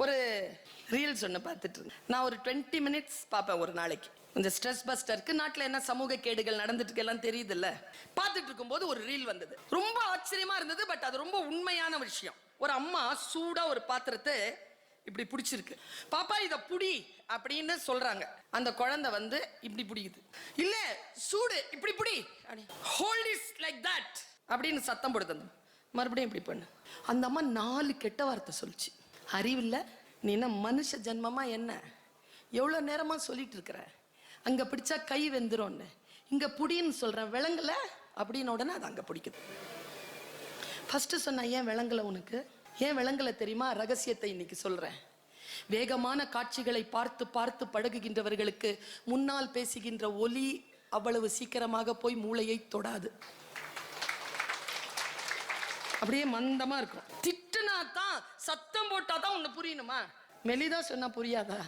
ஒரு ரீல்ஸ் ஒன்று பார்த்துட்டு இருந்தேன். நான் ஒரு 20 minutes பார்ப்பேன் ஒரு நாளைக்கு. இந்த ஸ்ட்ரெஸ் பஸ்டருக்கு நாட்டில் என்ன சமூக கேடுகள் நடந்துட்டு எல்லாம் தெரியுது இல்ல. பார்த்துட்டு இருக்கும்போது ஒரு ரீல் வந்தது. ரொம்ப ஆச்சரியமா இருந்தது. பட் அது ரொம்ப உண்மையான விஷயம். ஒரு அம்மா சூடா ஒரு பாத்திரத்தை இப்படி பிடிச்சிருக்கு. பாப்பா இத புடி அப்படின்னு சொல்றாங்க. அந்த குழந்தை வந்து இப்படி பிடிக்குது. இல்ல சூடு இப்படி புடி, ஹோல்ட் இஸ் லைக் தட் அப்படின்னு சத்தம் போடுது. மறுபடியும் இப்படி பண்ணு. அந்த அம்மா 4 கெட்ட வார்த்தை சொல்லிச்சு. அறிவில்ல, நீ என்ன மனுஷ ஜென்மமா என்ன? எவ்வளவு நேரமா சொல்லிட்டு இருக்கிற, அங்க பிடிச்சா கை வெந்துரும்னு, இங்க புடின்னு சொல்றேன் விளங்கல அப்படின்னு உடனே அது அங்க பிடிக்குது. ஃபர்ஸ்ட் சொன்ன ஏன் விளங்கல உனக்கு? ஏன் விளங்கல தெரியுமா? ரகசியத்தை இன்னைக்கு சொல்றேன். வேகமான காட்சிகளை பார்த்து பார்த்து பழகுகின்றவர்களுக்கு முன்னால் பேசுகின்ற ஒலி அவ்வளவு சீக்கிரமாக போய் மூளையை தொடாது. அப்படியே மந்தமா இருக்கும். திட்டுனா தான், சத்தம் போட்டா தான் உன்னை புரியணுமா? மெலிதா சொன்னா புரியாதா?